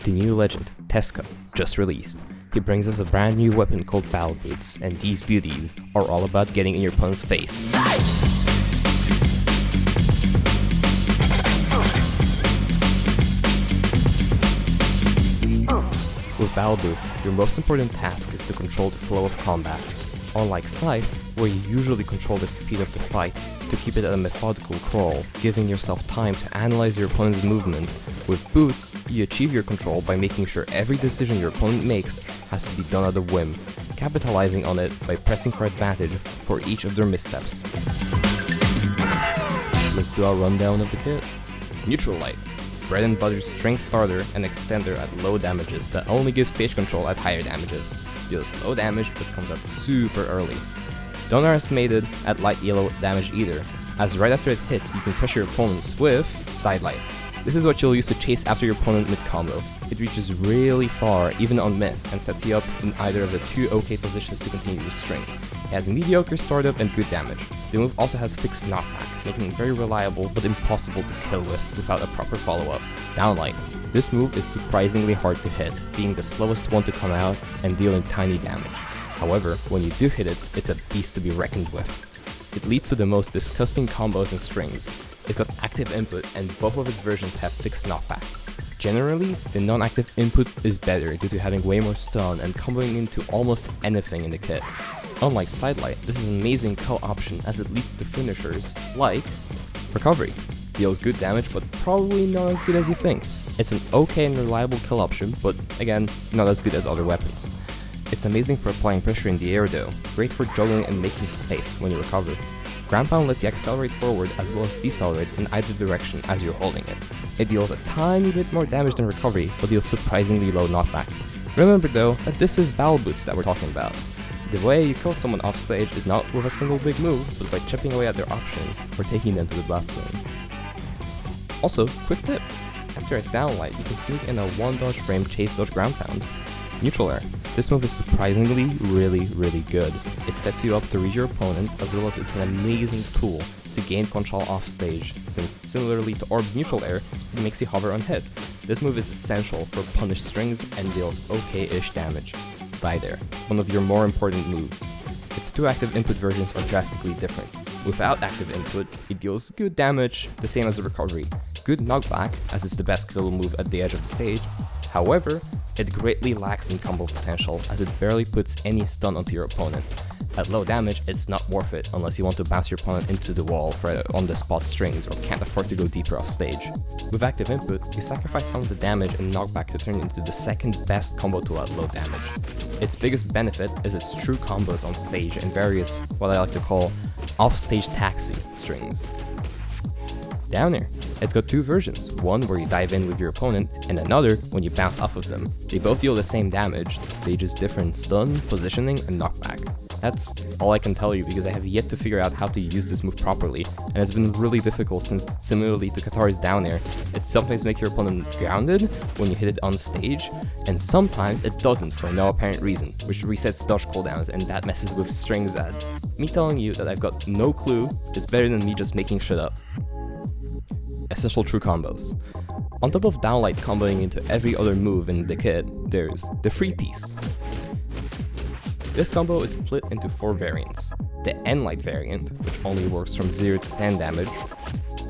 the new legend, Tesco, just released. He brings us a brand new weapon called Battle Boots, and these beauties are all about getting in your opponent's face. With Battle Boots, your most important task is to control the flow of combat. Unlike Scythe, where you usually control the speed of the fight to keep it at a methodical crawl, giving yourself time to analyze your opponent's movement, with Boots, you achieve your control by making sure every decision your opponent makes has to be done at a whim, capitalizing on it by pressing for advantage for each of their missteps. Let's do our rundown of the kit. Neutral Light. Bread and butter strength starter and extender at low damages that only gives stage control at higher damages. Deals low damage but comes out super early. Don't underestimate it at light yellow damage either, as right after it hits you can pressure your opponents with Sidelight. This is what you'll use to chase after your opponent mid-combo. It reaches really far even on miss and sets you up in either of the two okay positions to continue your string. It has mediocre startup and good damage. The move also has fixed knockback, making it very reliable but impossible to kill without a proper follow-up. Downlight. This move is surprisingly hard to hit, being the slowest one to come out and dealing tiny damage. However, when you do hit it, it's a beast to be reckoned with. It leads to the most disgusting combos and strings. It's got active input and both of its versions have fixed knockback. Generally, the non-active input is better due to having way more stun and comboing into almost anything in the kit. Unlike Sidelight, this is an amazing kill option as it leads to finishers like Recovery. Deals good damage but probably not as good as you think. It's an okay and reliable kill option, but again, not as good as other weapons. It's amazing for applying pressure in the air though, great for juggling and making space when you recover. Ground Pound lets you accelerate forward as well as decelerate in either direction as you're holding it. It deals a tiny bit more damage than Recovery, but deals surprisingly low knockback. Remember though, that this is Battle Boots that we're talking about. The way you kill someone off stage is not with a single big move, but by chipping away at their options or taking them to the blast zone. Also, quick tip. After a downlight, you can sneak in a 1 dodge frame chase dodge ground pound. Neutral Air. This move is surprisingly really good. It sets you up to read your opponent, as well as it's an amazing tool to gain control off stage, since similarly to Orb's Neutral Air, it makes you hover on hit. This move is essential for punished strings and deals okay-ish damage. Side Air, one of your more important moves. Its two active input versions are drastically different. Without active input, it deals good damage, the same as the Recovery. Good knockback, as it's the best kill move at the edge of the stage. However, it greatly lacks in combo potential as it barely puts any stun onto your opponent. At low damage, it's not worth it unless you want to bounce your opponent into the wall for on-the-spot strings or can't afford to go deeper off stage. With active input, you sacrifice some of the damage and knockback to turn into the second best combo tool at low damage. Its biggest benefit is its true combos on stage and various, what I like to call, off-stage taxi strings. Down Air. It's got two versions, one where you dive in with your opponent, and another when you bounce off of them. They both deal the same damage, they just different stun, positioning, and knockback. That's all I can tell you because I have yet to figure out how to use this move properly, and it's been really difficult since, similarly to Katari's Down Air, it sometimes makes your opponent grounded when you hit it on stage, and sometimes it doesn't for no apparent reason, which resets dodge cooldowns, and that messes with strings that me telling you that I've got no clue is better than me just making shit up. Essential True Combos. On top of Downlight comboing into every other move in the kit, there's the Free Piece. This combo is split into 4 variants. The N-Light variant, which only works from 0 to 10 damage,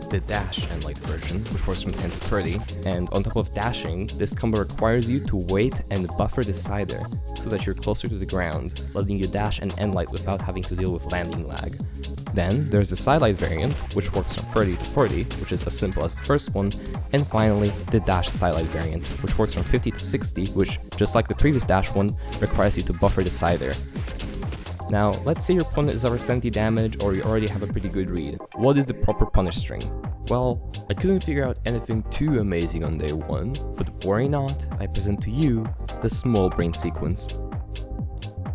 the Dash N-Light version, which works from 10 to 30, and on top of dashing, this combo requires you to wait and buffer the sider so that you're closer to the ground, letting you dash and N-Light without having to deal with landing lag. Then, there's the Sidelight variant, which works from 30 to 40, which is as simple as the first one, and finally, the Dash Sidelight variant, which works from 50 to 60, which, just like the previous Dash one, requires you to buffer the sider. Now, let's say your opponent is over 70 damage or you already have a pretty good read. What is the proper punish string? Well, I couldn't figure out anything too amazing on day 1, but worry not, I present to you the Small Brain sequence.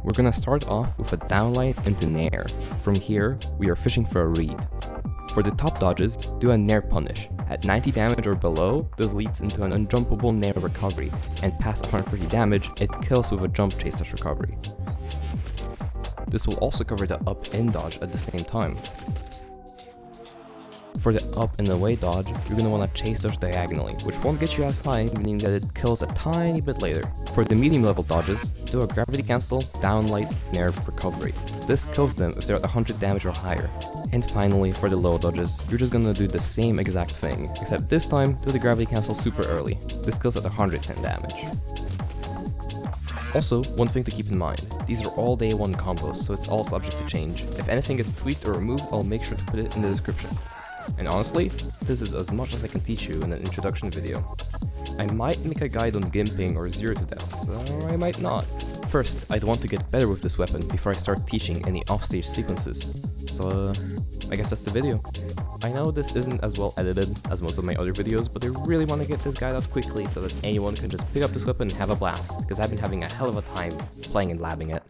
We're gonna start off with a downlight into Nair. From here, we are fishing for a read. For the top dodges, do a Nair punish. At 90 damage or below, this leads into an unjumpable Nair recovery, and past 130 damage, it kills with a jump chase dash recovery. This will also cover the up-in dodge at the same time. For the up and away dodge, you're gonna wanna chase dodge diagonally, which won't get you as high, meaning that it kills a tiny bit later. For the medium level dodges, do a gravity cancel, downlight, nerve, recovery. This kills them if they're at 100 damage or higher. And finally, for the low dodges, you're just gonna do the same exact thing, except this time, do the gravity cancel super early. This kills at 110 damage. Also, one thing to keep in mind, these are all day 1 combos, so it's all subject to change. If anything gets tweaked or removed, I'll make sure to put it in the description. And honestly, this is as much as I can teach you in an introduction video. I might make a guide on gimping or zero to deaths, or I might not. First, I'd want to get better with this weapon before I start teaching any offstage sequences. So, I guess that's the video. I know this isn't as well edited as most of my other videos, but I really want to get this guide out quickly so that anyone can just pick up this weapon and have a blast, because I've been having a hell of a time playing and labbing it.